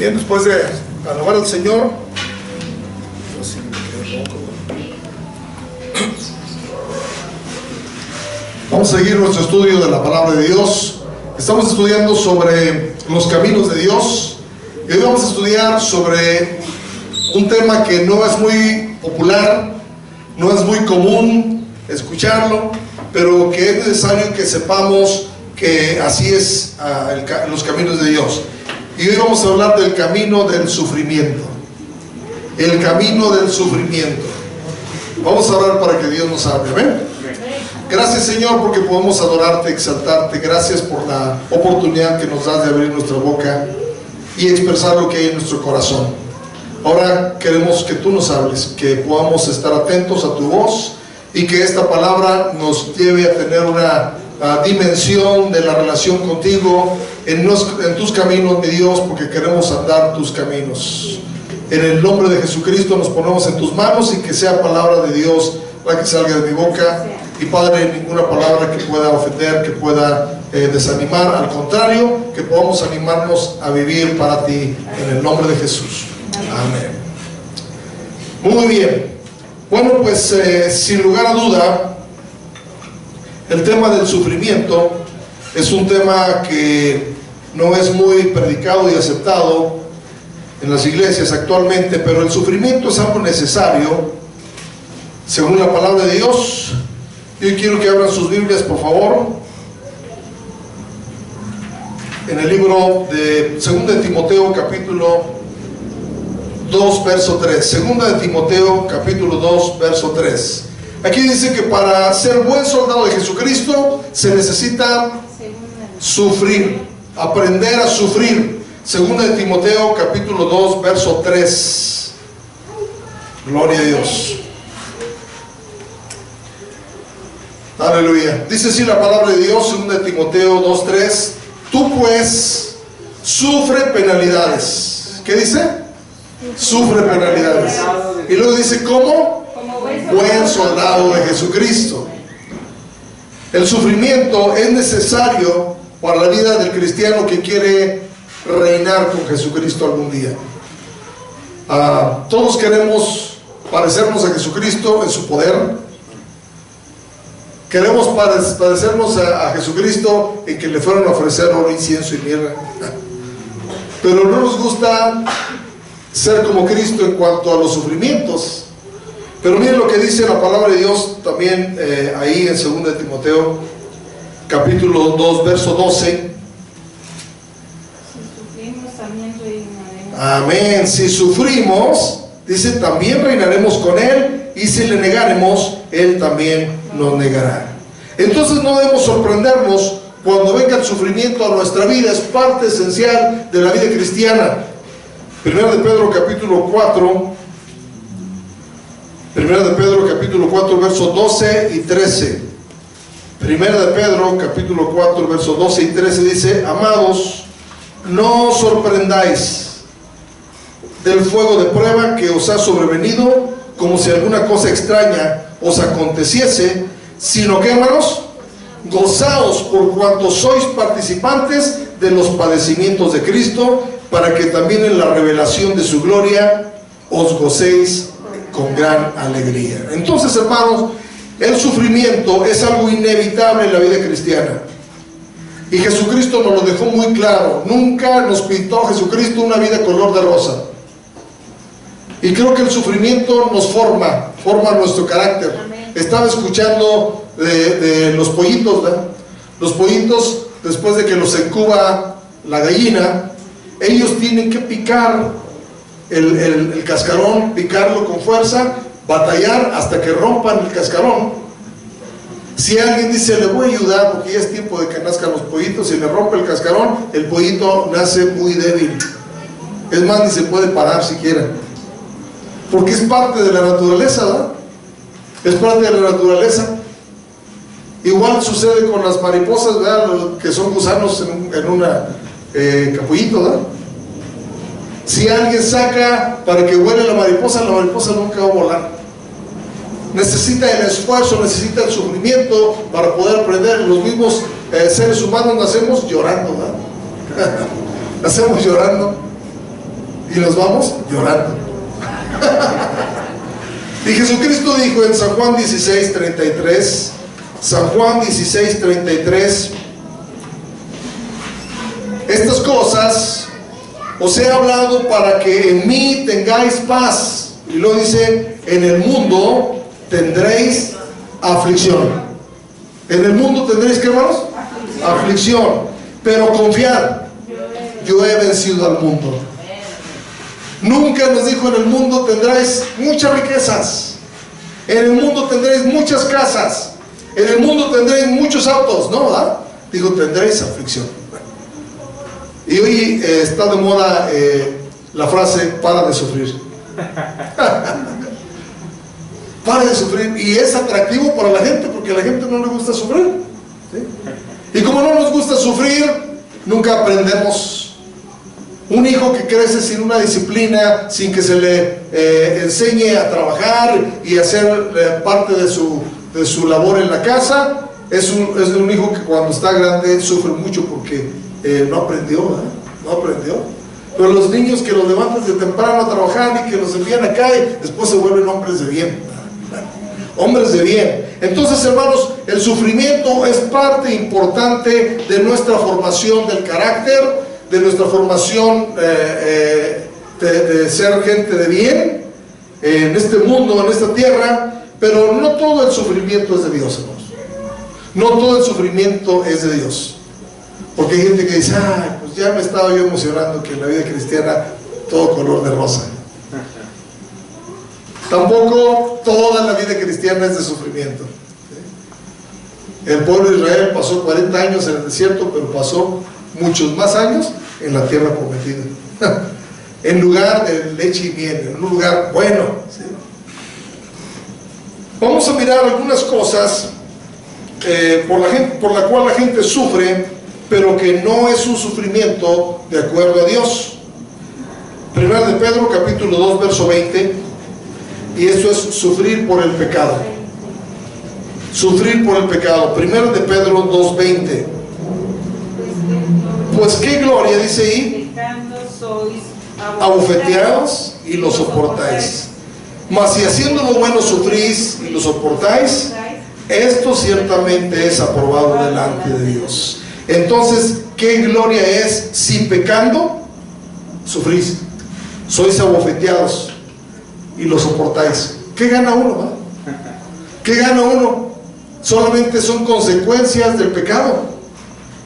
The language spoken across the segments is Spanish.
Bien, después de alabar al Señor, vamos a seguir nuestro estudio de la palabra de Dios. Estamos estudiando sobre los caminos de Dios y hoy vamos a estudiar sobre un tema que no es muy popular, no es muy común escucharlo, pero que es necesario que sepamos que así es los caminos de Dios. Y hoy vamos a hablar del camino del sufrimiento. El camino del sufrimiento. Vamos a orar para que Dios nos hable. ¿Amén? Gracias, Señor, porque podemos adorarte, exaltarte. Gracias por la oportunidad que nos das de abrir nuestra boca y expresar lo que hay en nuestro corazón. Ahora queremos que tú nos hables, que podamos estar atentos a tu voz y que esta palabra nos lleve a tener una dimensión de la relación contigo en tus caminos, mi Dios, porque queremos andar tus caminos. En el nombre de Jesucristo nos ponemos en tus manos y que sea palabra de Dios la que salga de mi boca. Y Padre, ninguna palabra que pueda ofender, que pueda desanimar, al contrario, que podamos animarnos a vivir para ti en el nombre de Jesús. Amén. Muy bien. Bueno, pues sin lugar a duda, el tema del sufrimiento es un tema que no es muy predicado y aceptado en las iglesias actualmente, pero el sufrimiento es algo necesario según la palabra de Dios. Yo quiero que abran sus Biblias, por favor, en el libro de 2 de Timoteo, capítulo 2, verso 3. 2 de Timoteo, capítulo 2, verso 3. Aquí dice que para ser buen soldado de Jesucristo se necesita sufrir, aprender a sufrir. 2 de Timoteo, capítulo 2, verso 3. Gloria a Dios. Aleluya. Dice así la palabra de Dios, 2 de Timoteo 2, 3. Tú pues sufre penalidades. ¿Qué dice? Sufre penalidades. Y luego dice, ¿cómo? Buen soldado de Jesucristo. El sufrimiento es necesario para la vida del cristiano que quiere reinar con Jesucristo algún día. Todos queremos parecernos a Jesucristo en su poder. Queremos parecernos a Jesucristo en que le fueron a ofrecer oro, incienso y mirra. Pero no nos gusta ser como Cristo en cuanto a los sufrimientos. Pero miren lo que dice la palabra de Dios también ahí en 2 de Timoteo, capítulo 2, verso 12. Si sufrimos, también reinaremos. Amén. Si sufrimos, dice, también reinaremos con Él, y si le negaremos, Él también nos negará. Entonces no debemos sorprendernos cuando venga el sufrimiento a nuestra vida. Es parte esencial de la vida cristiana. 1 de Pedro, capítulo 4. 1 de Pedro, capítulo 4, versos 12 y 13. 1 de Pedro, capítulo 4, versos 12 y 13 dice: amados, no os sorprendáis del fuego de prueba que os ha sobrevenido, como si alguna cosa extraña os aconteciese, sino que, hermanos, gozaos por cuanto sois participantes de los padecimientos de Cristo, para que también en la revelación de su gloria os gocéis con gran alegría. Entonces, hermanos, el sufrimiento es algo inevitable en la vida cristiana, y Jesucristo nos lo dejó muy claro. Nunca nos pintó Jesucristo una vida color de rosa, y creo que el sufrimiento nos forma nuestro carácter. Estaba escuchando de los pollitos, ¿verdad? Los pollitos, después de que los incuba la gallina, ellos tienen que picar el cascarón, picarlo con fuerza, batallar hasta que rompan el cascarón. Si alguien dice, le voy a ayudar porque ya es tiempo de que nazcan los pollitos, y le rompe el cascarón, el pollito nace muy débil. Es más, ni se puede parar siquiera, porque es parte de la naturaleza, ¿verdad? Es parte de la naturaleza. Igual sucede con las mariposas, ¿verdad? Que son gusanos en una capullito, ¿verdad? Si alguien saca para que vuele la mariposa nunca va a volar. Necesita el esfuerzo, necesita el sufrimiento para poder aprender. Los mismos seres humanos nacemos llorando, ¿verdad? Nacemos llorando. y nos vamos llorando. Y Jesucristo dijo en San Juan 16:33, San Juan 16:33, estas cosas os he hablado para que en mí tengáis paz. Y luego dice, en el mundo tendréis aflicción. En el mundo tendréis, ¿qué, hermanos? Aflicción. Pero confiad, yo he vencido al mundo. Nunca nos dijo, en el mundo tendréis muchas riquezas, en el mundo tendréis muchas casas, en el mundo tendréis muchos autos. No, ¿verdad? Digo, tendréis aflicción. Y hoy está de moda la frase, para de sufrir. Para de sufrir. Y es atractivo para la gente, porque a la gente no le gusta sufrir, ¿sí? Y como no nos gusta sufrir, nunca aprendemos. Un hijo que crece sin una disciplina, sin que se le enseñe a trabajar y hacer parte de su labor en la casa, es un hijo que cuando está grande sufre mucho porque no aprendió, ¿eh? No aprendió. Pero los niños que los levantan de temprano a trabajar y que los envían acá, y después se vuelven hombres de bien. Hombres de bien. Entonces, hermanos, el sufrimiento es parte importante de nuestra formación del carácter, de nuestra formación de ser gente de bien en este mundo, en esta tierra. Pero no todo el sufrimiento es de Dios, hermanos. No todo el sufrimiento es de Dios. Porque hay gente que dice, pues ya me estaba yo emocionando que en la vida cristiana todo color de rosa. Tampoco toda la vida cristiana es de sufrimiento. El pueblo de Israel pasó 40 años en el desierto, pero pasó muchos más años en la tierra prometida, en lugar de leche y miel, en un lugar bueno, ¿sí? Vamos a mirar algunas cosas por la cual la gente sufre, pero que no es un sufrimiento de acuerdo a Dios. Primera de Pedro capítulo 2 verso 20, y esto es sufrir por el pecado. Sufrir por el pecado. Primera de Pedro 2:20. Pues qué gloria, dice ahí, abofeteados y lo soportáis. Mas si haciendo lo bueno sufrís y lo soportáis, esto ciertamente es aprobado delante de Dios. Entonces, ¿qué gloria es si pecando sufrís? Sois abofeteados y lo soportáis. ¿Qué gana uno, va? ¿Qué gana uno? Solamente son consecuencias del pecado.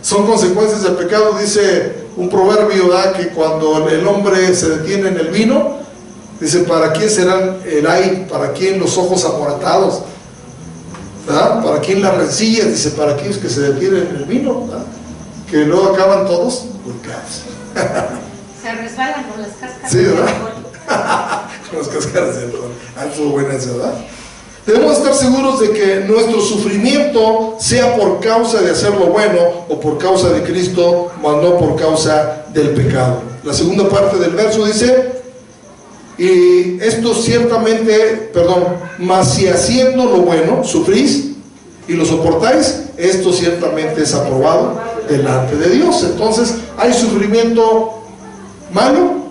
Son consecuencias del pecado. Dice un proverbio, ¿verdad?, que cuando el hombre se detiene en el vino, dice, ¿para quién serán el ay? ¿Para quién los ojos amoratados? ¿Verdad? ¿Para quién las rencillas? Dice, para aquellos que se detienen en el vino, ¿verdad? Que luego acaban todos golpeados. Se resbalan con las cáscaras. Sí, ¿verdad? Con las cáscaras del alcohol. Estuvo buena esa, ¿verdad? Debemos estar seguros de que nuestro sufrimiento sea por causa de hacer lo bueno o por causa de Cristo, mas no por causa del pecado. La segunda parte del verso dice, y esto ciertamente, mas si haciendo lo bueno sufrís y lo soportáis, esto ciertamente es aprobado delante de Dios. Entonces, ¿hay sufrimiento malo?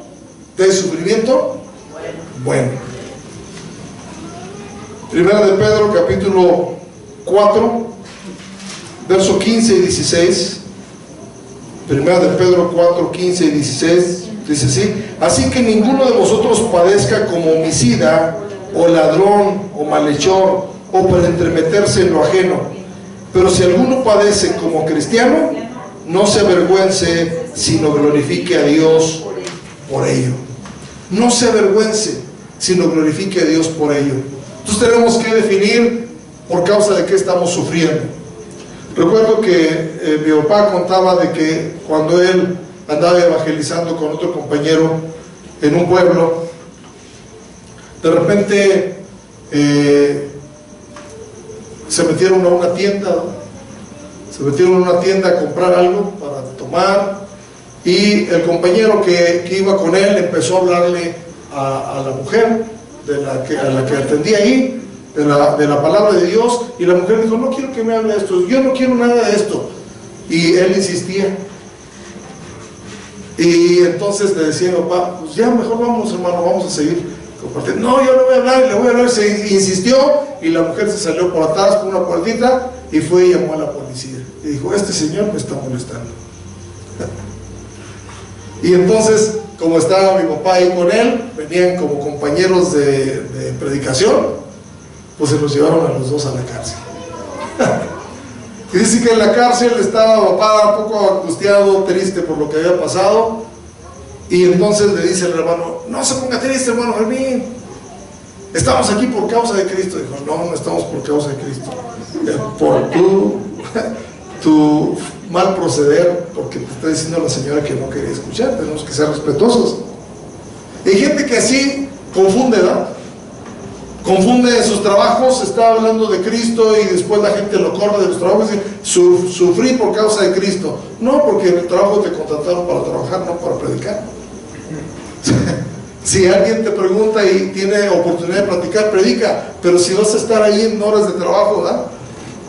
¿Hay sufrimiento bueno? Primera de Pedro capítulo 4 verso 15 y 16. Primera de Pedro 4, 15 y 16 dice así: así que ninguno de vosotros padezca como homicida o ladrón o malhechor o por entremeterse en lo ajeno, pero si alguno padece como cristiano, no se avergüence, sino glorifique a Dios por ello. No se avergüence, sino glorifique a Dios por ello. Entonces tenemos que definir por causa de qué estamos sufriendo. Recuerdo que mi papá contaba de que cuando él andaba evangelizando con otro compañero en un pueblo, de repente se metieron a una tienda, ¿no? Se metieron a una tienda a comprar algo para tomar, y el compañero que iba con él empezó a hablarle a la mujer a la que atendía ahí de la palabra de Dios, y la mujer dijo: no quiero que me hable de esto, yo no quiero nada de esto. Y él insistía, Y entonces le decía a mi papá, pues ya mejor vamos, hermano, vamos a seguir compartiendo. No, yo le voy a hablar y le voy a hablar. Se insistió y la mujer se salió por atrás por una puertita y fue y llamó a la policía y dijo, este señor me está molestando. Y entonces, como estaba mi papá ahí con él, venían como compañeros de predicación, pues se los llevaron a los dos a la cárcel. Y dice que en la cárcel estaba papá un poco angustiado, triste por lo que había pasado. Y entonces le dice el hermano, no se ponga triste, hermano Fermín, estamos aquí por causa de Cristo. Dijo, no, no estamos por causa de Cristo, por tu mal proceder, porque te está diciendo la señora que no quería escuchar. Tenemos que ser respetuosos. Y hay gente que así confunde, ¿verdad? Confunde en sus trabajos, está hablando de Cristo y después la gente lo corre de los trabajos y dice, sufrí por causa de Cristo. No, porque en el trabajo te contrataron para trabajar, no para predicar. Si alguien te pregunta y tiene oportunidad de platicar, predica, pero si vas a estar ahí en horas de trabajo, ¿verdad?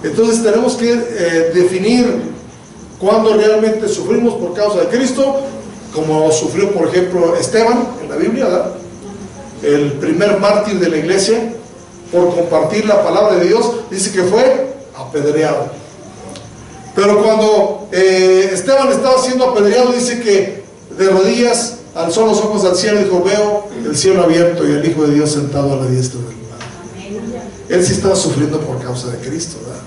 Entonces tenemos que definir cuándo realmente sufrimos por causa de Cristo, como sufrió por ejemplo Esteban en la Biblia, ¿verdad? El primer mártir de la iglesia, por compartir la palabra de Dios, dice que fue apedreado. Pero cuando Esteban estaba siendo apedreado, dice que de rodillas alzó los ojos al cielo y dijo, veo el cielo abierto y el Hijo de Dios sentado a la diestra del Padre. Él sí estaba sufriendo por causa de Cristo, ¿verdad?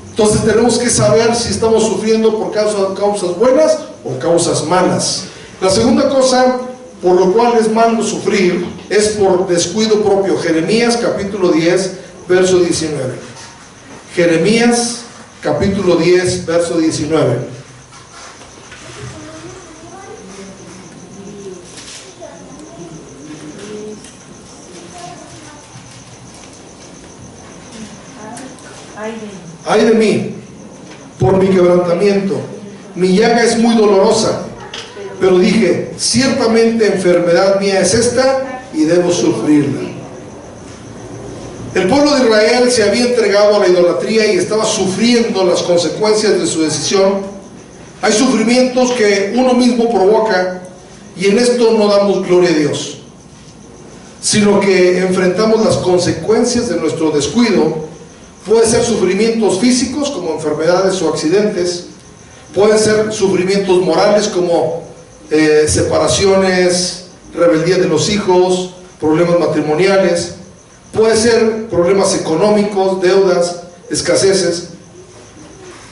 Entonces tenemos que saber si estamos sufriendo por causas buenas o causas malas. La segunda cosa por lo cual es malo sufrir es por descuido propio. Jeremías capítulo 10 verso 19. Jeremías capítulo 10 verso 19. Ay de mí, por mi quebrantamiento, mi llaga es muy dolorosa, pero dije, ciertamente enfermedad mía es esta y debo sufrirla. El pueblo de Israel se había entregado a la idolatría y estaba sufriendo las consecuencias de su decisión. Hay sufrimientos que uno mismo provoca y en esto no damos gloria a Dios, sino que enfrentamos las consecuencias de nuestro descuido. Puede ser sufrimientos físicos como enfermedades o accidentes, pueden ser sufrimientos morales como separaciones, rebeldía de los hijos, problemas matrimoniales, puede ser problemas económicos, deudas, escaseces,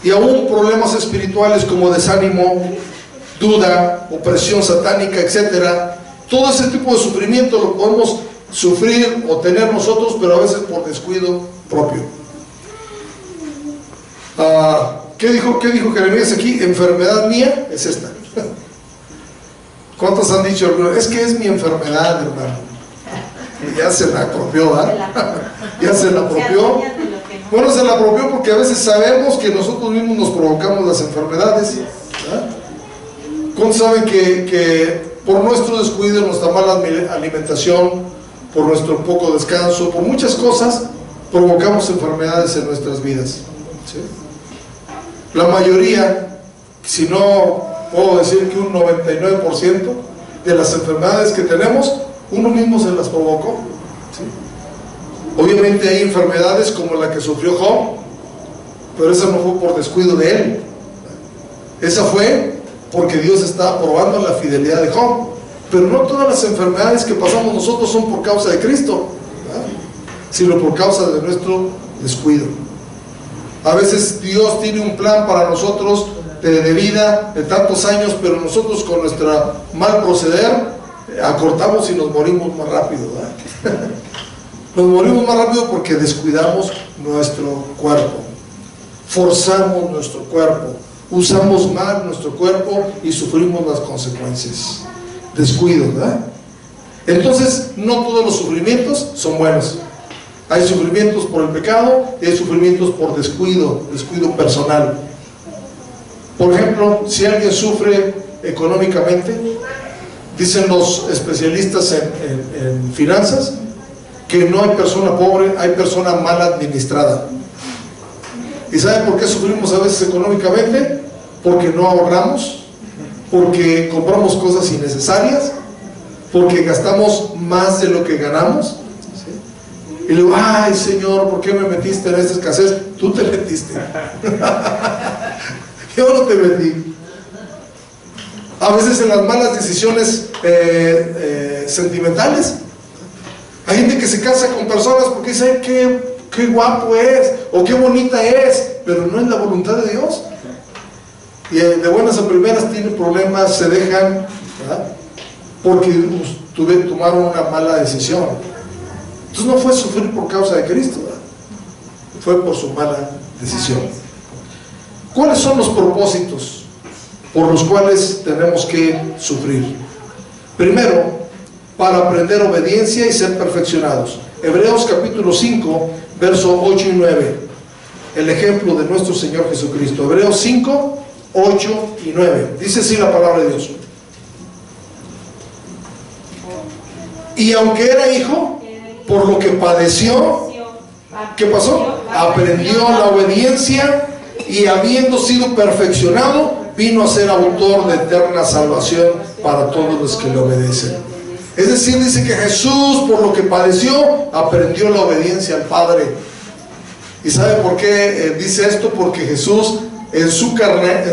y aún problemas espirituales como desánimo, duda, opresión satánica, etc. Todo ese tipo de sufrimiento lo podemos sufrir o tener nosotros, pero a veces por descuido propio. ¿Qué dijo Jeremías aquí? Enfermedad mía es esta. ¿Cuántos han dicho? Es que es mi enfermedad, hermano. Y ya se la apropió, ¿verdad? Ya se la apropió. Bueno, se la apropió porque a veces sabemos que nosotros mismos nos provocamos las enfermedades, ¿verdad? ¿Cuántos saben que por nuestro descuido, nuestra mala alimentación, por nuestro poco descanso, por muchas cosas, provocamos enfermedades en nuestras vidas? ¿Sí? La mayoría, si no puedo decir que un 99% de las enfermedades que tenemos, uno mismo se las provocó. ¿Sí? Obviamente hay enfermedades como la que sufrió Job, pero esa no fue por descuido de él. Esa fue porque Dios estaba probando la fidelidad de Job. Pero no todas las enfermedades que pasamos nosotros son por causa de Cristo, ¿verdad? Sino por causa de nuestro descuido. A veces Dios tiene un plan para nosotros de vida de tantos años, pero nosotros con nuestro mal proceder acortamos y nos morimos más rápido, ¿verdad? Nos morimos más rápido porque descuidamos nuestro cuerpo, forzamos nuestro cuerpo, usamos mal nuestro cuerpo y sufrimos las consecuencias. Descuido, ¿verdad? Entonces, no todos los sufrimientos son buenos. Hay sufrimientos por el pecado y hay sufrimientos por descuido personal. Por ejemplo, si alguien sufre económicamente, dicen los especialistas en finanzas que no hay persona pobre, hay persona mal administrada. ¿Y saben por qué sufrimos a veces económicamente? Porque no ahorramos, porque compramos cosas innecesarias, porque gastamos más de lo que ganamos, ¿sí? Y le digo, ay Señor, ¿por qué me metiste en esta escasez? Tú te metiste. Yo no te metí. A veces en las malas decisiones sentimentales, hay gente que se casa con personas porque dice qué guapo es o qué bonita es, pero no es la voluntad de Dios. Y de buenas a primeras tienen problemas, se dejan, ¿verdad? Porque tomaron una mala decisión. Entonces no fue sufrir por causa de Cristo, ¿verdad? Fue por su mala decisión. ¿Cuáles son los propósitos por los cuales tenemos que sufrir? Primero, para aprender obediencia y ser perfeccionados. Hebreos capítulo 5, versos 8 y 9. El ejemplo de nuestro Señor Jesucristo. Hebreos 5, 8 y 9. Dice así la palabra de Dios. Y aunque era hijo, por lo que padeció, ¿qué pasó? Aprendió la obediencia, y habiendo sido perfeccionado, vino a ser autor de eterna salvación para todos los que le obedecen. Es decir, dice que Jesús, por lo que padeció, aprendió la obediencia al Padre. ¿Y sabe por qué dice esto? Porque Jesús en su carne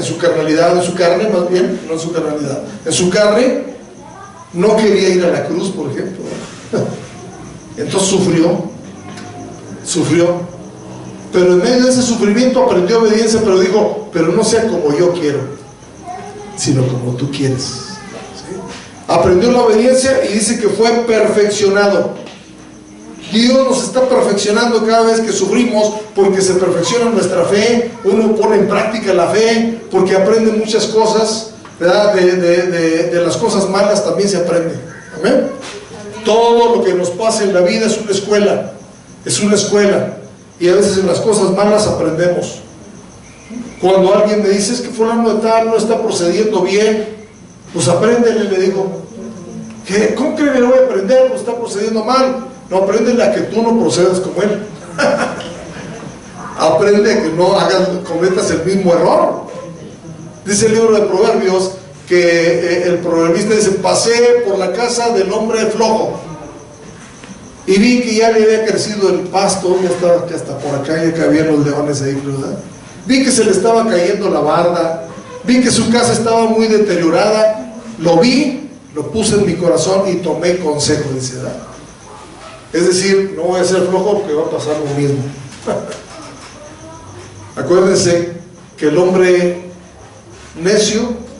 más bien, no en su carnalidad, en su carne, no quería ir a la cruz, por ejemplo. Entonces sufrió, pero en medio de ese sufrimiento aprendió obediencia, pero dijo, pero no sea como yo quiero, sino como tú quieres. ¿Sí? Aprendió la obediencia y dice que fue perfeccionado. Dios nos está perfeccionando cada vez que sufrimos, porque se perfecciona nuestra fe, uno pone en práctica la fe, porque aprende muchas cosas, ¿verdad? De las cosas malas también se aprende. ¿Amén? Todo lo que nos pasa en la vida es una escuela, y a veces en las cosas malas aprendemos. Cuando alguien me dice, es que fulano de tal no está procediendo bien, pues apréndele, le digo. ¿Cómo que le voy a aprender? Pues está procediendo mal. No, aprende a que tú no procedas como él. Aprende a que no cometas el mismo error. Dice el libro de Proverbios que el proverbista dice, pasé por la casa del hombre flojo y vi que ya le había crecido el pasto, ya está por acá, ya cabían los leones ahí, ¿verdad? Vi que se le estaba cayendo la barda, vi que su casa estaba muy deteriorada, lo vi, lo puse en mi corazón y tomé consejo, dice, ¿verdad? Es decir, no voy a ser flojo porque va a pasar lo mismo. Acuérdense que el hombre necio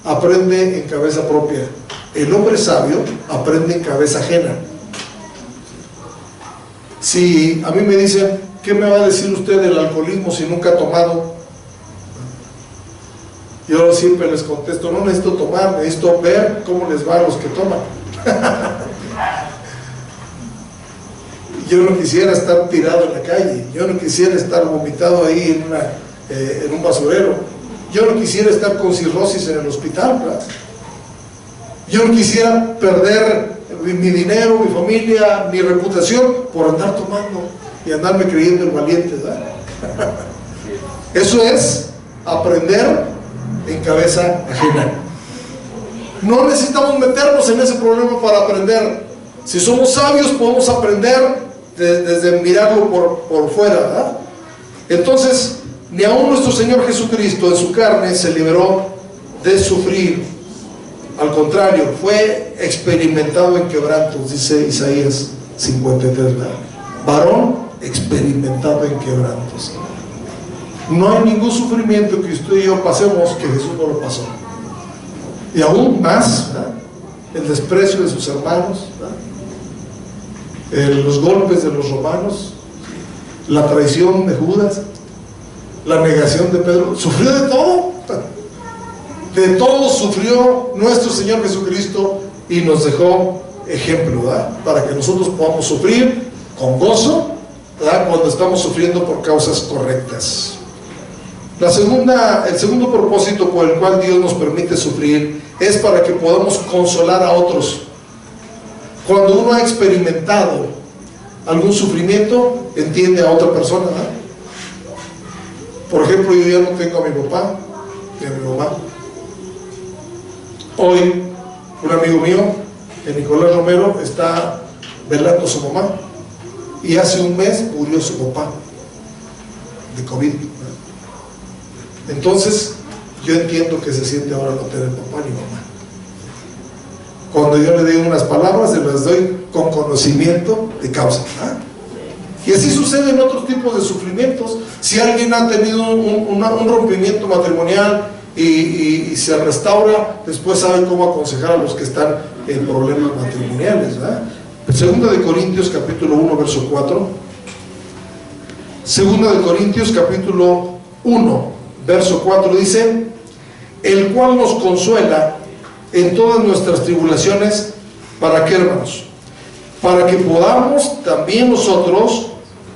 aprende en cabeza propia, el hombre sabio aprende en cabeza ajena. Si a mí me dicen, ¿qué me va a decir usted del alcoholismo si nunca ha tomado? Yo siempre les contesto, no necesito tomar, necesito ver cómo les va a los que toman. Yo no quisiera estar tirado en la calle, yo no quisiera estar vomitado ahí en un basurero, yo no quisiera estar con cirrosis en el hospital, ¿verdad? Yo no quisiera perder mi dinero, mi familia, mi reputación por andar tomando y andarme creyendo el valiente, ¿verdad? Eso es aprender en cabeza ajena. No necesitamos meternos en ese problema para aprender. Si somos sabios podemos aprender desde mirarlo por fuera, ¿verdad? Entonces, ni aún nuestro Señor Jesucristo en su carne se liberó de sufrir. Al contrario, fue experimentado en quebrantos, dice Isaías 53, ¿verdad? Varón experimentado en quebrantos. No hay ningún sufrimiento que usted y yo pasemos que Jesús no lo pasó. Y aún más, ¿verdad? El desprecio de sus hermanos, ¿verdad? Los golpes de los romanos, la traición de Judas, la negación de Pedro, sufrió de todo. De todo sufrió nuestro Señor Jesucristo y nos dejó ejemplo, ¿verdad? Para que nosotros podamos sufrir con gozo, ¿verdad? Cuando estamos sufriendo por causas correctas. El segundo propósito por el cual Dios nos permite sufrir es para que podamos consolar a otros. Cuando uno ha experimentado algún sufrimiento, entiende a otra persona, ¿verdad? Por ejemplo, yo ya no tengo a mi papá ni a mi mamá, Hoy, un amigo mío, el Nicolás Romero, está velando a su mamá, y hace un mes murió su papá de COVID. Entonces, yo entiendo que se siente ahora no tener papá ni mamá. Cuando yo le digo unas palabras, se las doy con conocimiento de causa. Y así sucede en otros tipos de sufrimientos. Si alguien ha tenido un rompimiento matrimonial y se restaura, después sabe cómo aconsejar a los que están en problemas matrimoniales, ¿verdad? Segunda de Corintios capítulo 1 verso 4. Segunda de Corintios capítulo 1 verso 4 dice: el cual nos consuela en todas nuestras tribulaciones. ¿Para qué, hermanos? Para que podamos también nosotros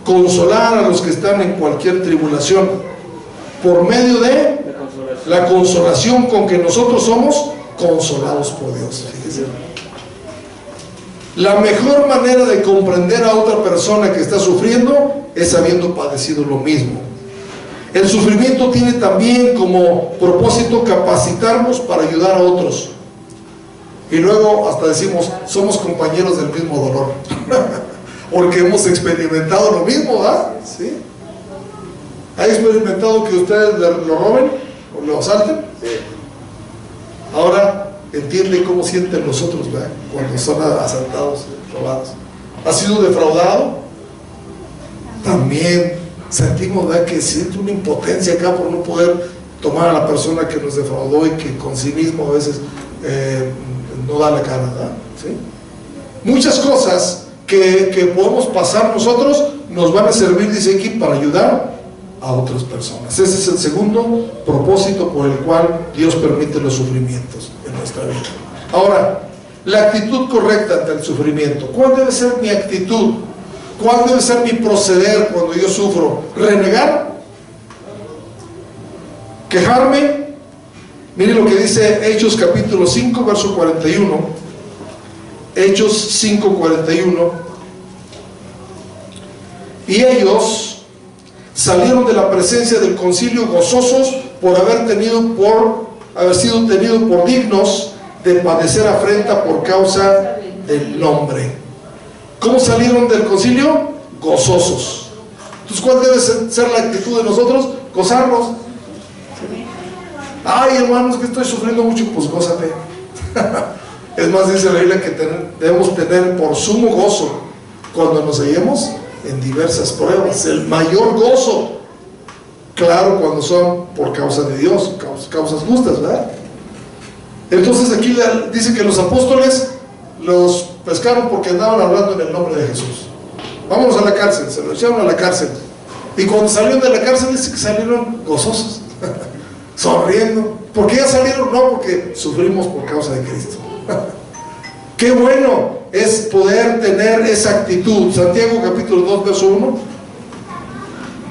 consolar a los que están en cualquier tribulación, por medio de la consolación con que nosotros somos consolados por Dios. Fíjense. La mejor manera de comprender a otra persona que está sufriendo es habiendo padecido lo mismo. El sufrimiento tiene también como propósito capacitarnos para ayudar a otros. Y luego hasta decimos, somos compañeros del mismo dolor. Porque hemos experimentado lo mismo, ¿verdad? ¿Sí? ¿Ha experimentado que ustedes lo roben o lo asalten? Sí. Ahora entiende cómo sienten los otros, ¿verdad? Cuando son asaltados, robados. ¿Ha sido defraudado? También sentimos, ¿verdad?, que siente una impotencia acá por no poder tomar a la persona que nos defraudó y que con sí mismo a veces no da la cara, ¿verdad? ¿Sí? Muchas cosas que podemos pasar nosotros nos van a servir, dice aquí, para ayudar a otras personas. Ese es el segundo propósito por el cual Dios permite los sufrimientos en nuestra vida. Ahora, la actitud correcta ante el sufrimiento. ¿Cuál debe ser mi actitud? ¿Cuál debe ser mi proceder cuando yo sufro? ¿Renegar? ¿Quejarme? Mire lo que dice Hechos capítulo 5 verso 41. Hechos 5:41. Y ellos salieron de la presencia del concilio gozosos por haber sido tenidos por dignos de padecer afrenta por causa del nombre. ¿Cómo salieron del concilio? Gozosos. Entonces, ¿cuál debe ser la actitud de nosotros? Gozarnos. Ay, hermanos, que estoy sufriendo mucho. Pues gózate. Es más, dice la Biblia que debemos tener por sumo gozo cuando nos hallemos en diversas pruebas. El mayor gozo, claro, cuando son por causa de Dios, causas justas, ¿verdad? Entonces aquí dice que los apóstoles los pescaron porque andaban hablando en el nombre de Jesús. Vámonos a la cárcel, se los echaron a la cárcel. Y cuando salieron de la cárcel dice que salieron gozosos, sonriendo. ¿Por qué ya salieron? No, porque sufrimos por causa de Cristo. Qué bueno es poder tener esa actitud. Santiago capítulo 2 verso 1,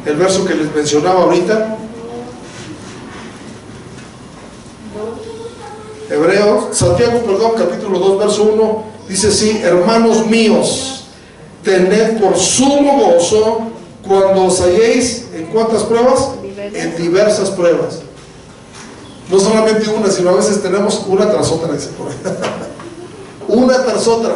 el verso que les mencionaba ahorita. Santiago capítulo 2 verso 1 dice así: hermanos míos, tened por sumo gozo cuando os halléis en ¿cuántas pruebas? En diversas pruebas. No solamente una, sino a veces tenemos una tras otra, dice por ahí. Una tras otra.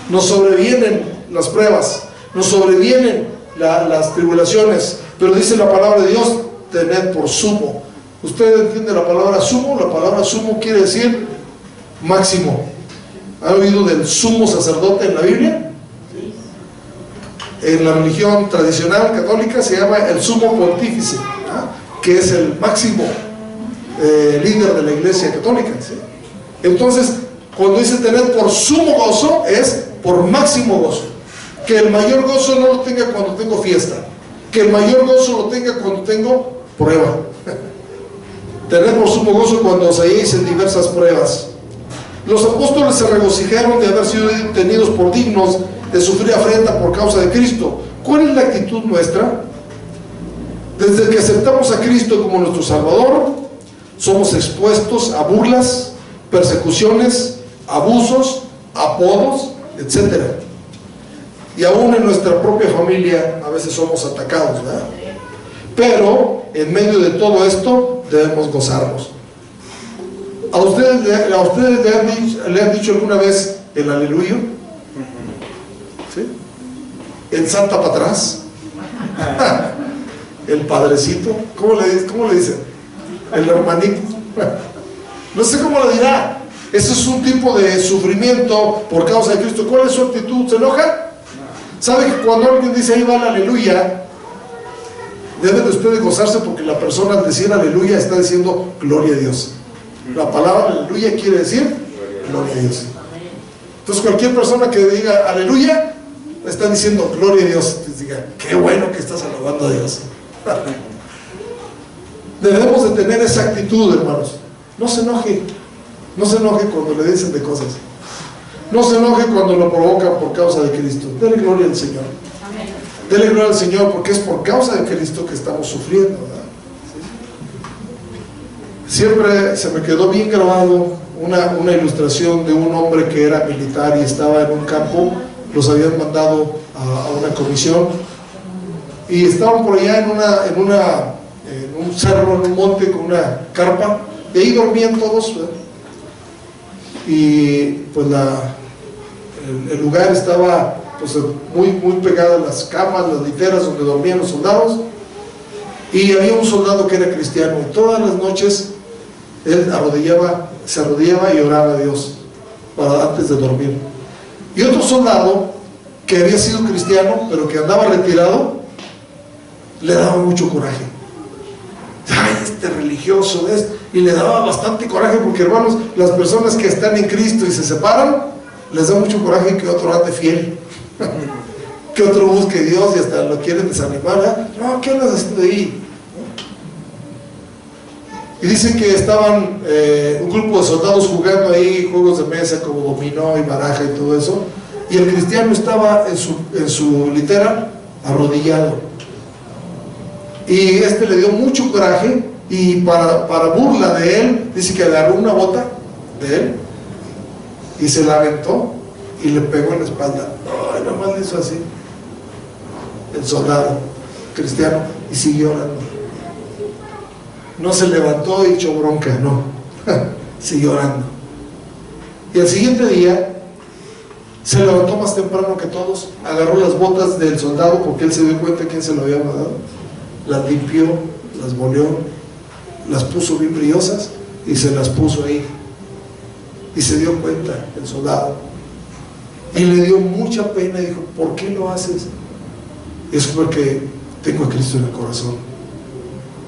Nos sobrevienen las pruebas, nos sobrevienen las tribulaciones, pero dice la palabra de Dios, tened por sumo. ¿Usted entiende la palabra sumo? La palabra sumo quiere decir máximo. ¿Han oído del sumo sacerdote en la Biblia? En la religión tradicional católica se llama el sumo pontífice, que es el máximo líder de la iglesia católica, ¿sí? Entonces, cuando dice tener por sumo gozo, es por máximo gozo. Que el mayor gozo no lo tenga cuando tengo fiesta, que el mayor gozo lo tenga cuando tengo prueba. Tener por sumo gozo cuando os halléis en diversas pruebas. Los apóstoles se regocijaron de haber sido tenidos por dignos de sufrir afrenta por causa de Cristo. ¿Cuál es la actitud nuestra? Desde que aceptamos a Cristo como nuestro Salvador, somos expuestos a burlas, persecuciones, abusos, apodos, etc. Y aún en nuestra propia familia a veces somos atacados, ¿verdad? Pero en medio de todo esto debemos gozarnos. ¿A ustedes le han dicho alguna vez el aleluya? ¿Sí? ¿El santa para atrás? ¿El padrecito? ¿Cómo le dicen? ¿El hermanito? No sé cómo le dirá. Ese es un tipo de sufrimiento por causa de Cristo. ¿Cuál es su actitud? ¿Se enoja? ¿Sabe que cuando alguien dice ahí va el aleluya, debe de usted gozarse, porque la persona al decir aleluya está diciendo gloria a Dios? La palabra aleluya quiere decir gloria a Dios. Entonces cualquier persona que diga aleluya está diciendo gloria a Dios. Entonces diga, qué bueno que estás alabando a Dios. Debemos de tener esa actitud, hermanos. No se enoje. No se enoje cuando le dicen de cosas. No se enoje cuando lo provocan por causa de Cristo. Dele gloria al Señor. Dele gloria al Señor, porque es por causa de Cristo que estamos sufriendo, ¿verdad? Siempre se me quedó bien grabado una ilustración de un hombre que era militar y estaba en un campo. Los habían mandado a una comisión y estaban por allá en un cerro, en un monte, con una carpa, y ahí dormían todos, ¿verdad? Y pues el lugar estaba pues muy pegado a las camas, las literas donde dormían los soldados, y había un soldado que era cristiano, y todas las noches él se arrodillaba y oraba a Dios antes de dormir. Y otro soldado que había sido cristiano pero que andaba retirado, le daba mucho coraje. Ay, este religioso es, y le daba bastante coraje, porque, hermanos, las personas que están en Cristo y se separan, les da mucho coraje que otro ande fiel, que otro busque a Dios y hasta lo quieren desanimar, ¿eh? No, ¿qué andas haciendo ahí? Y dicen que estaban un grupo de soldados jugando ahí juegos de mesa como dominó y baraja y todo eso, y el cristiano estaba en su litera arrodillado, y este le dio mucho coraje, y para burla de él, dice que agarró una bota de él y se la aventó y le pegó en la espalda. Ay, nomás le hizo así el soldado cristiano, y siguió orando. No se levantó y echó bronca, no. Siguió orando. Y al siguiente día se levantó más temprano que todos, agarró las botas del soldado, porque él se dio cuenta quién se lo había mandado, las limpió, las volvió, las puso bien brillosas y se las puso ahí. Y se dio cuenta el soldado, y le dio mucha pena y dijo, ¿por qué lo haces? Es porque tengo a Cristo en el corazón,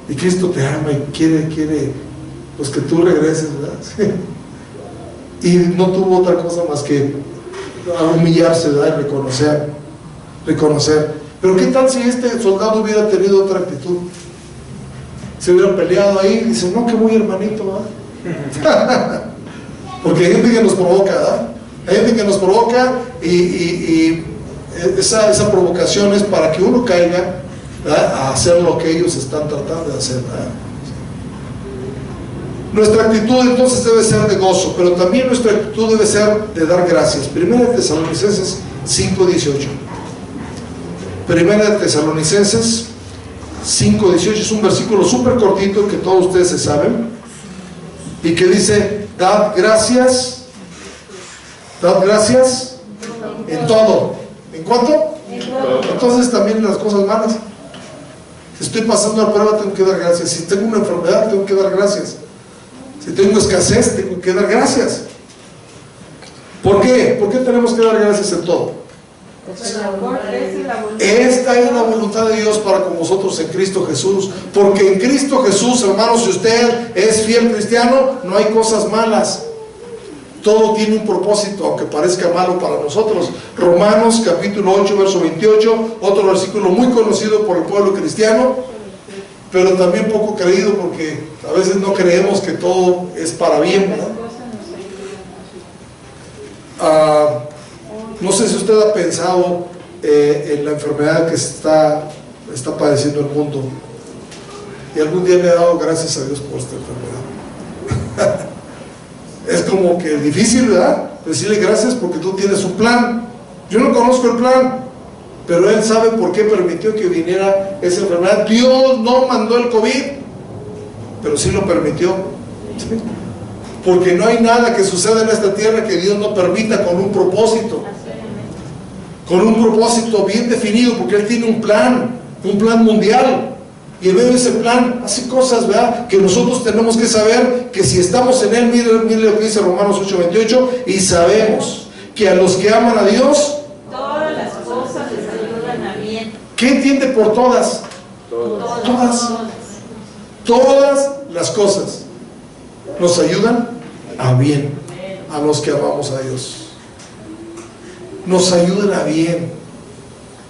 y Cristo te ama y quiere pues que tú regreses, ¿verdad? Y no tuvo otra cosa más que humillarse, ¿verdad? Y reconocer. Pero ¿qué tal si este soldado hubiera tenido otra actitud? Se hubiera peleado ahí y dice, no, que muy hermanito, ¿verdad? Porque hay gente que nos provoca, ¿verdad? Hay gente que nos provoca, y esa provocación es para que uno caiga, ¿verdad?, a hacer lo que ellos están tratando de hacer, ¿verdad? Nuestra actitud entonces debe ser de gozo, pero también nuestra actitud debe ser de dar gracias. Primera de Tesalonicenses 5:18. Primera de Tesalonicenses 5:18 es un versículo súper cortito que todos ustedes se saben, y que dice, dad gracias en todo. ¿En cuánto? Entonces también en las cosas malas. Si estoy pasando la prueba, tengo que dar gracias. Si tengo una enfermedad, tengo que dar gracias. Si tengo escasez, tengo que dar gracias. ¿Por qué? ¿Por qué tenemos que dar gracias en todo? Esta es la voluntad de Dios para con vosotros en Cristo Jesús. Porque en Cristo Jesús, hermanos, si usted es fiel cristiano, no hay cosas malas. Todo tiene un propósito, aunque parezca malo para nosotros. Romanos capítulo 8, verso 28, otro versículo muy conocido por el pueblo cristiano, pero también poco creído, porque a veces no creemos que todo es para bien, ¿verdad? No sé si usted ha pensado en la enfermedad que está padeciendo el mundo, y algún día le he dado gracias a Dios por esta enfermedad. Es como que difícil, ¿verdad?, decirle gracias, porque tú tienes un plan. Yo no conozco el plan, pero Él sabe por qué permitió que viniera esa enfermedad. Dios no mandó el COVID, pero sí lo permitió. ¿Sí? Porque no hay nada que suceda en esta tierra que Dios no permita con un propósito. Con un propósito bien definido, porque Él tiene un plan mundial. Y en medio de ese plan hace cosas, ¿verdad?, que nosotros tenemos que saber que si estamos en Él, mire lo que dice Romanos 8:28, y sabemos que a los que aman a Dios, todas las cosas les ayudan a bien. ¿qué entiende por todas? Todas las cosas nos ayudan a bien, a los que amamos a Dios. Nos ayudan a bien.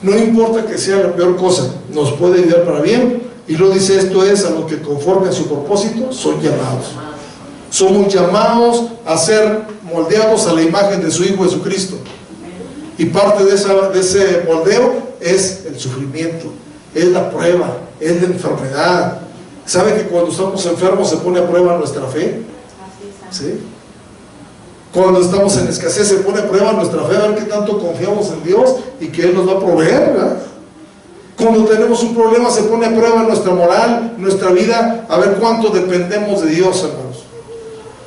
No importa que sea la peor cosa, nos puede ayudar para bien. Y lo dice, esto es a lo que conforme a su propósito son llamados. Somos llamados a ser moldeados a la imagen de su Hijo Jesucristo. Y parte de ese moldeo es el sufrimiento, es la prueba, es la enfermedad. ¿Sabe que cuando estamos enfermos se pone a prueba nuestra fe? ¿Sí? Cuando estamos en escasez se pone a prueba nuestra fe, a ver qué tanto confiamos en Dios y que Él nos va a proveer, ¿verdad? Cuando tenemos un problema se pone a prueba nuestra moral, nuestra vida, a ver cuánto dependemos de Dios, hermanos.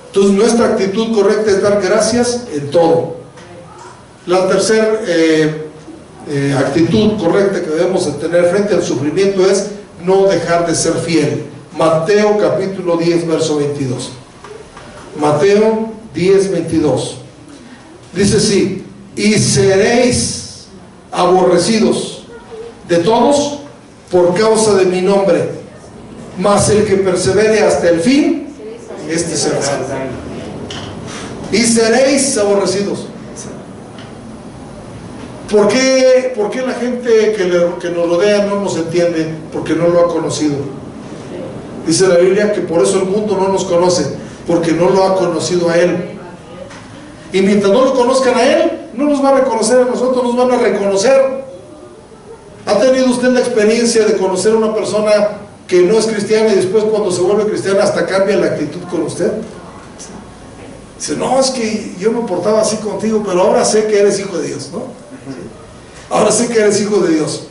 Entonces nuestra actitud correcta es dar gracias en todo. La tercera actitud correcta que debemos de tener frente al sufrimiento es no dejar de ser fiel. Mateo capítulo 10 verso 22. Mateo 10:22 dice así: y seréis aborrecidos de todos por causa de mi nombre, mas el que persevere hasta el fin, este será salvo. Y seréis aborrecidos. ¿Por qué la gente que nos rodea no nos entiende? Porque no lo ha conocido. Dice la Biblia que por eso el mundo no nos conoce, porque no lo ha conocido a Él. Y mientras no lo conozcan a Él, no nos va a reconocer a nosotros, nos van a reconocer. ¿Ha tenido usted la experiencia de conocer a una persona que no es cristiana y después cuando se vuelve cristiana hasta cambia la actitud con usted? Dice, no, es que yo me portaba así contigo, pero ahora sé que eres hijo de Dios, ¿no? Ahora sé que eres hijo de Dios.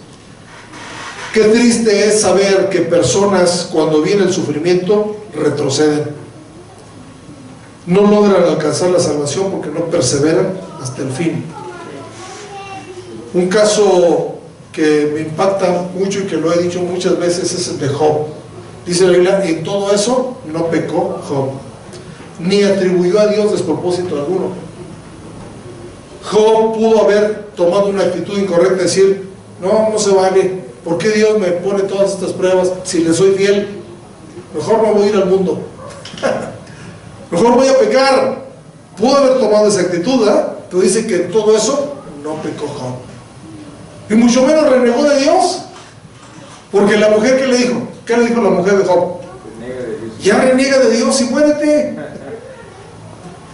Qué triste es saber que personas, cuando viene el sufrimiento, retroceden. No logran alcanzar la salvación porque no perseveran hasta el fin. Un caso que me impacta mucho y que lo he dicho muchas veces es el de Job. Dice la Biblia, y en todo eso no pecó Job, ni atribuyó a Dios despropósito alguno. Job pudo haber tomado una actitud incorrecta, decir, no se vale, ¿por qué Dios me pone todas estas pruebas si le soy fiel? Mejor no voy a ir al mundo. Mejor voy a pecar. Pudo haber tomado esa actitud, pero dice que en todo eso no pecó Job. Y mucho menos renegó de Dios. Porque la mujer, ¿qué le dijo? ¿Qué le dijo la mujer de Job? Ya reniega de Dios y muérete.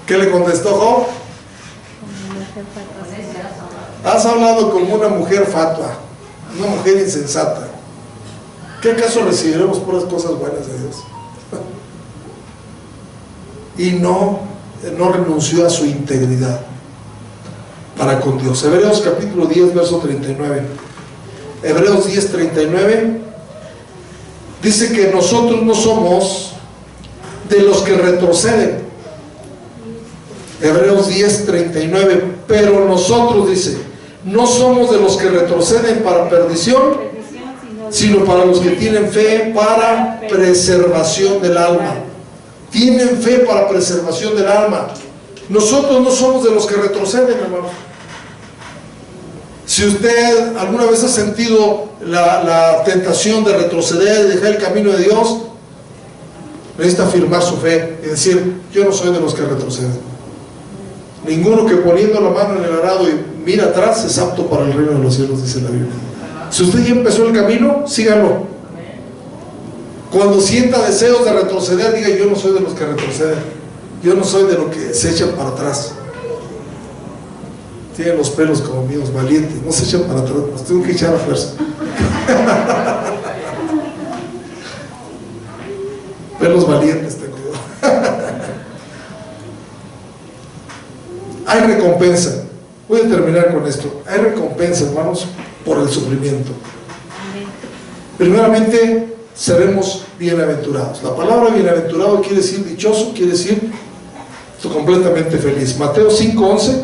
¿Qué le contestó Job? Has hablado como una mujer fatua, una mujer insensata. ¿Qué acaso recibiremos puras cosas buenas de Dios? Y no renunció a su integridad para con Dios. Hebreos capítulo 10 verso 39. Hebreos 10:39 dice que nosotros no somos de los que retroceden. Hebreos 10:39, pero nosotros, dice, no somos de los que retroceden para perdición, sino para los que tienen fe para preservación del alma. Tienen fe para preservación del alma. Nosotros no somos de los que retroceden, hermano. Si usted alguna vez ha sentido la tentación de retroceder y dejar el camino de Dios, necesita afirmar su fe y decir, yo no soy de los que retroceden. Ninguno que poniendo la mano en el arado y mira atrás es apto para el reino de los cielos, dice la Biblia. Si usted ya empezó el camino, sígalo. Cuando sienta deseos de retroceder, diga, yo no soy de los que retroceden. Yo no soy de los que se echan para atrás. Tienen los pelos como míos, valientes, no se echan para atrás, los tengo que echar a fuerza. Pelos valientes tengo yo. Hay recompensa. Voy a terminar con esto. Hay recompensa, hermanos, por el sufrimiento. Primeramente, seremos bienaventurados. La palabra bienaventurado quiere decir dichoso, quiere decir Estoy completamente feliz. Mateo 5:11.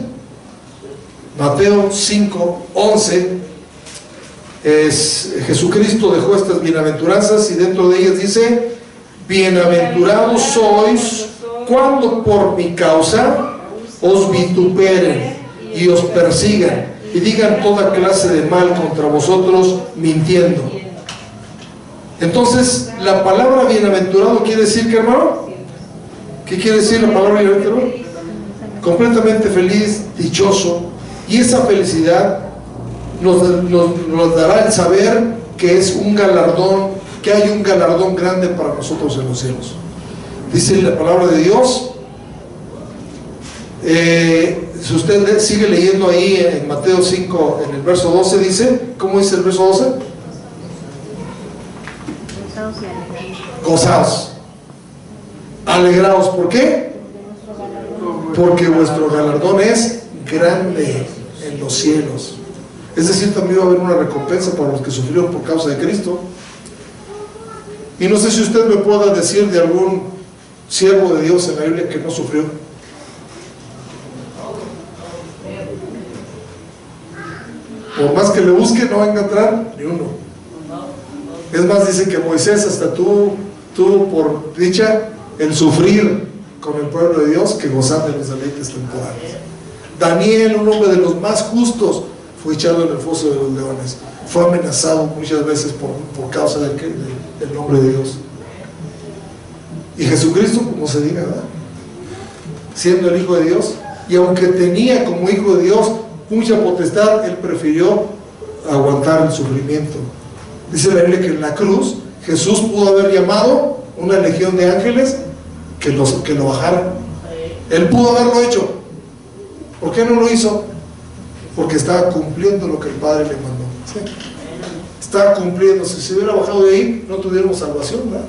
Mateo 5:11 es Jesucristo dejó estas bienaventuranzas y dentro de ellas dice: bienaventurados sois cuando por mi causa os vituperen y os persigan y digan toda clase de mal contra vosotros mintiendo. Entonces, la palabra bienaventurado quiere decir, ¿qué, hermano? ¿Qué quiere decir la palabra bienaventurado? Completamente feliz, dichoso. Y esa felicidad nos dará el saber que es un galardón, que hay un galardón grande para nosotros en los cielos. Dice la palabra de Dios. Si usted sigue leyendo ahí en Mateo 5, en el verso 12, dice, ¿cómo dice el verso 12? Gozaos, alegraos. ¿Por qué? Porque vuestro galardón es grande en los cielos. Es decir, también va a haber una recompensa para los que sufrieron por causa de Cristo. Y no sé si usted me pueda decir de algún siervo de Dios en la Biblia que no sufrió. Por más que le busque, no va a encontrar ni uno. Es más, dice que Moisés hasta tuvo por dicha el sufrir con el pueblo de Dios que gozar de los deleites temporales. Daniel, un hombre de los más justos, fue echado en el foso de los leones. Fue amenazado muchas veces por causa del nombre de Dios. Y Jesucristo, como se diga, ¿verdad? Siendo el Hijo de Dios, y aunque tenía como Hijo de Dios mucha potestad, él prefirió aguantar el sufrimiento. Dice la Biblia que en la cruz Jesús pudo haber llamado una legión de ángeles que lo bajaran. Él pudo haberlo hecho. ¿Por qué no lo hizo? Porque estaba cumpliendo lo que el Padre le mandó. ¿Sí? Estaba cumpliendo. Si se hubiera bajado de ahí, no tuviéramos salvación, ¿verdad?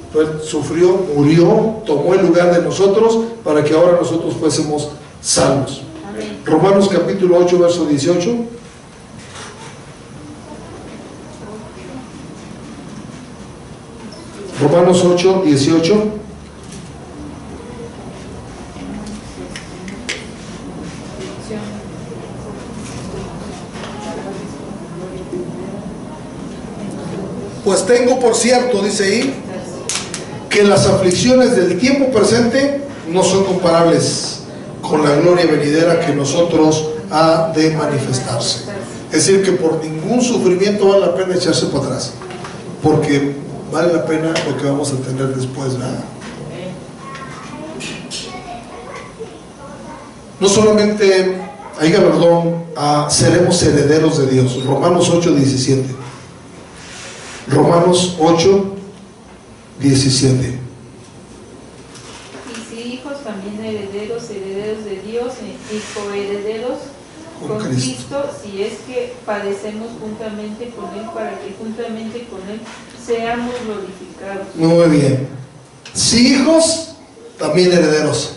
Entonces sufrió, murió, tomó el lugar de nosotros para que ahora nosotros fuésemos salvos. Amén. Romanos capítulo 8, verso 18. Romanos 8, 18. Pues tengo por cierto, dice ahí, que las aflicciones del tiempo presente no son comparables con la gloria venidera que nosotros ha de manifestarse. Es decir, que por ningún sufrimiento vale la pena echarse para atrás, porque vale la pena lo que vamos a tener después, ¿verdad? No solamente hay galardón, seremos herederos de Dios. Romanos 8, 17. Romanos 8, 17. Y si hijos, también herederos, herederos de Dios y coherederos con Cristo, si es que padecemos juntamente con Él, para que juntamente con Él seamos glorificados. Muy bien. Si hijos, también herederos.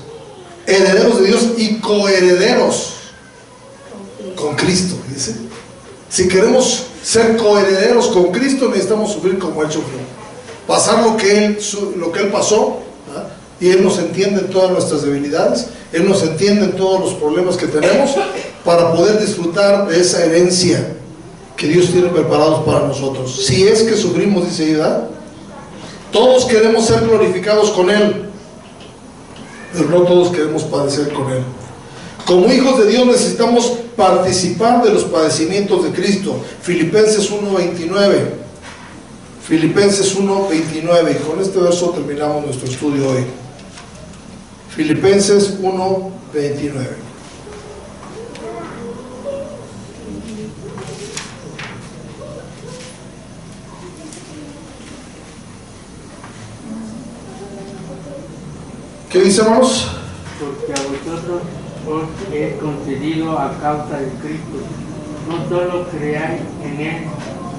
Herederos de Dios y coherederos con Cristo, dice. Si queremos ser coherederos con Cristo, necesitamos sufrir como Él sufrió. Pasar lo que Él pasó, ¿verdad? Y Él nos entiende en todas nuestras debilidades, Él nos entiende en todos los problemas que tenemos, para poder disfrutar de esa herencia que Dios tiene preparados para nosotros. Si es que sufrimos, dice ahí, ¿verdad? Todos queremos ser glorificados con Él, pero no todos queremos padecer con Él. Como hijos de Dios necesitamos participar de los padecimientos de Cristo. Filipenses 1:29. Filipenses 1:29. Y con este verso terminamos nuestro estudio hoy. Filipenses 1:29. ¿Qué dice, hermanos? Porque a vosotros os he concedido a causa de Cristo, no solo creáis en Él,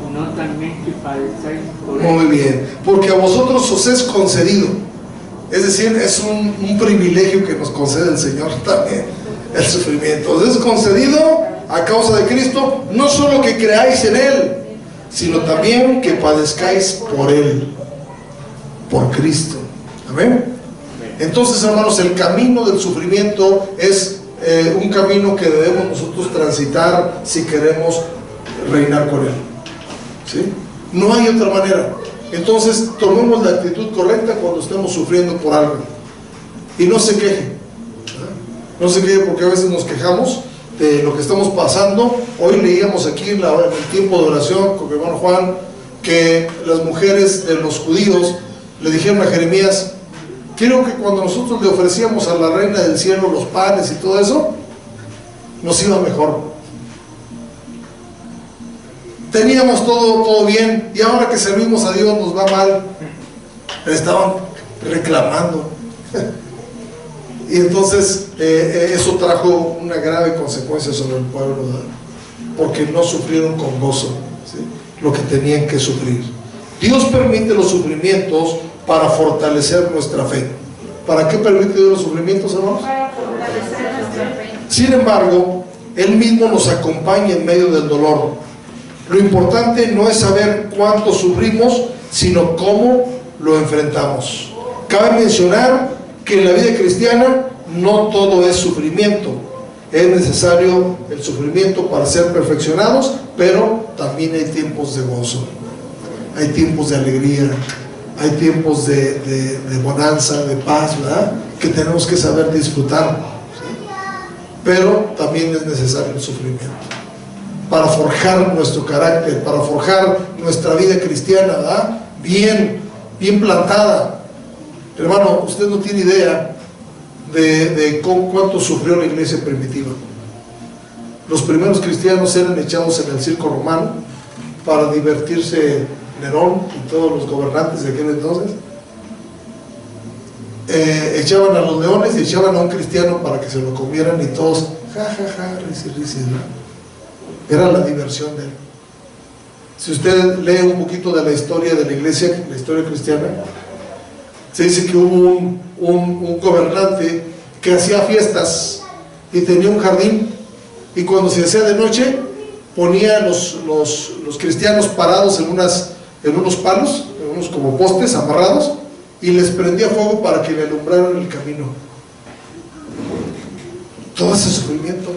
sino también que padecáis por Él. Muy bien, porque a vosotros os es concedido. Es decir, es un privilegio que nos concede el Señor también, el sufrimiento. Os es concedido a causa de Cristo, no solo que creáis en Él, sino también que padezcáis por Él, por Cristo. Amén. Entonces, hermanos, el camino del sufrimiento es un camino que debemos nosotros transitar si queremos reinar con Él, ¿sí? No hay otra manera. Entonces, tomemos la actitud correcta cuando estemos sufriendo por algo y no se queje, no se queje, porque a veces nos quejamos de lo que estamos pasando. Hoy leíamos aquí en el tiempo de oración con mi hermano Juan que las mujeres de los judíos le dijeron a Jeremías: quiero que cuando nosotros le ofrecíamos a la reina del cielo los panes y todo eso, nos iba mejor. Teníamos todo bien, y ahora que servimos a Dios nos va mal. Estaban reclamando. Y entonces eso trajo una grave consecuencia sobre el pueblo, ¿verdad? Porque no sufrieron con gozo, ¿sí?, lo que tenían que sufrir. Dios permite los sufrimientos para fortalecer nuestra fe. ¿Para qué permite Dios los sufrimientos, hermanos? Para fortalecer nuestra fe. Sin embargo, Él mismo nos acompaña en medio del dolor. Lo importante no es saber cuánto sufrimos, sino cómo lo enfrentamos. Cabe mencionar que en la vida cristiana no todo es sufrimiento. Es necesario el sufrimiento para ser perfeccionados, pero también hay tiempos de gozo, hay tiempos de alegría, hay tiempos de bonanza, de paz, ¿verdad?, que tenemos que saber disfrutar, ¿sí? Pero también es necesario el sufrimiento para forjar nuestro carácter, para forjar nuestra vida cristiana, ¿verdad?, bien plantada. Hermano, usted no tiene idea de cuánto sufrió la iglesia primitiva. Los primeros cristianos eran echados en el circo romano para divertirse Nerón y todos los gobernantes de aquel entonces. Echaban a los leones y echaban a un cristiano para que se lo comieran, y todos risi, ¿no? Era la diversión de él. Si usted lee un poquito de la historia de la iglesia, la historia cristiana, se dice que hubo un gobernante que hacía fiestas y tenía un jardín, y cuando se hacía de noche ponía los cristianos parados en unos palos, en unos como postes amarrados, y les prendía fuego para que le alumbraran el camino. Todo ese sufrimiento.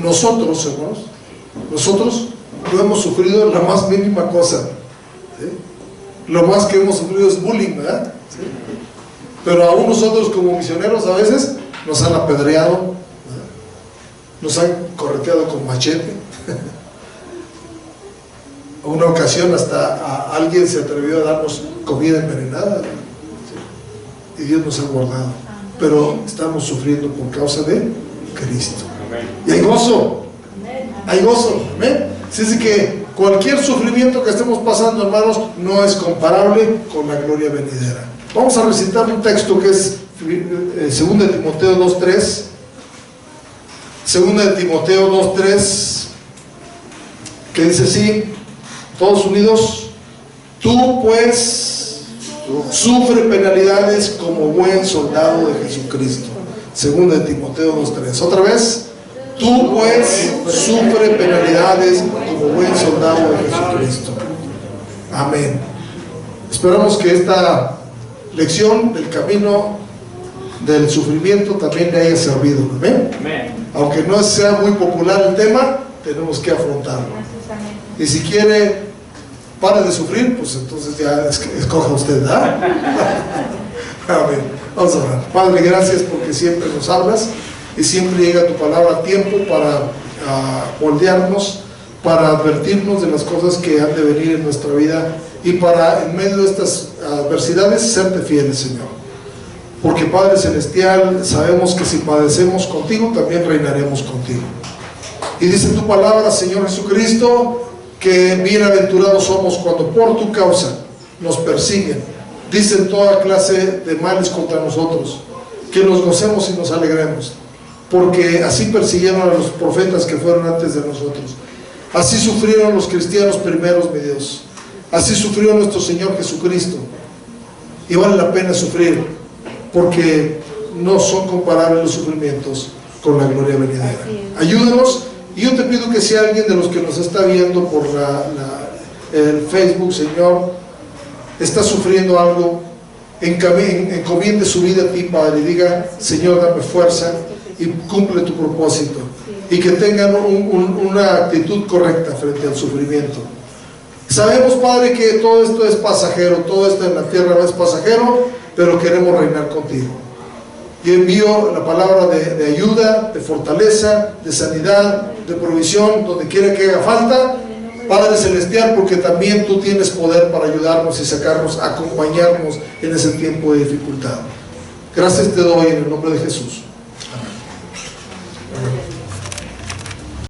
Nosotros, hermanos, nosotros no hemos sufrido la más mínima cosa, ¿sí? Lo más que hemos sufrido es bullying, ¿verdad? ¿Sí? Pero aún nosotros como misioneros a veces nos han apedreado, ¿verdad?, nos han correteado con machete. Una ocasión hasta alguien se atrevió a darnos comida envenenada, ¿sí?, y Dios nos ha guardado. Pero estamos sufriendo por causa de Cristo. Y hay gozo, hay gozo, ¿amén? Así que cualquier sufrimiento que estemos pasando, hermanos, no es comparable con la gloria venidera. Vamos a recitar un texto que es 2 Timoteo 2:3. 2 Timoteo 2:3, que dice así, todos unidos: tú pues sufre penalidades como buen soldado de Jesucristo. 2 Timoteo 2:3. Otra vez: tú pues sufre penalidades como buen soldado de Jesucristo. Amén. Esperamos que esta lección del camino del sufrimiento también le haya servido. Amén. Aunque no sea muy popular el tema, tenemos que afrontarlo. Y si quiere, pare de sufrir, pues entonces ya escoja usted, ¿verdad? Amén. Vamos a orar. Padre, gracias porque siempre nos hablas y siempre llega tu palabra a tiempo para moldearnos, para advertirnos de las cosas que han de venir en nuestra vida, y para, en medio de estas adversidades, serte fieles, Señor. Porque, Padre Celestial, sabemos que si padecemos contigo, también reinaremos contigo. Y dice tu palabra, Señor Jesucristo, que bienaventurados somos cuando por tu causa nos persiguen, dicen toda clase de males contra nosotros, que nos gocemos y nos alegremos, porque así persiguieron a los profetas que fueron antes de nosotros. Así sufrieron los cristianos primeros, mi Dios. Así sufrió nuestro Señor Jesucristo. Y vale la pena sufrir, porque no son comparables los sufrimientos con la gloria venidera. Ayúdanos. Y yo te pido que si alguien de los que nos está viendo por el Facebook, Señor, está sufriendo algo, encomiende su vida a ti, Padre, y diga: Señor, dame fuerza y cumple tu propósito, y que tengan una actitud correcta frente al sufrimiento. Sabemos, Padre, que todo esto es pasajero, todo esto en la tierra es pasajero, pero queremos reinar contigo. Y envío la palabra de ayuda, de fortaleza, de sanidad, de provisión, donde quiera que haga falta, Padre Celestial, porque también tú tienes poder para ayudarnos y sacarnos, acompañarnos en ese tiempo de dificultad. Gracias te doy en el nombre de Jesús.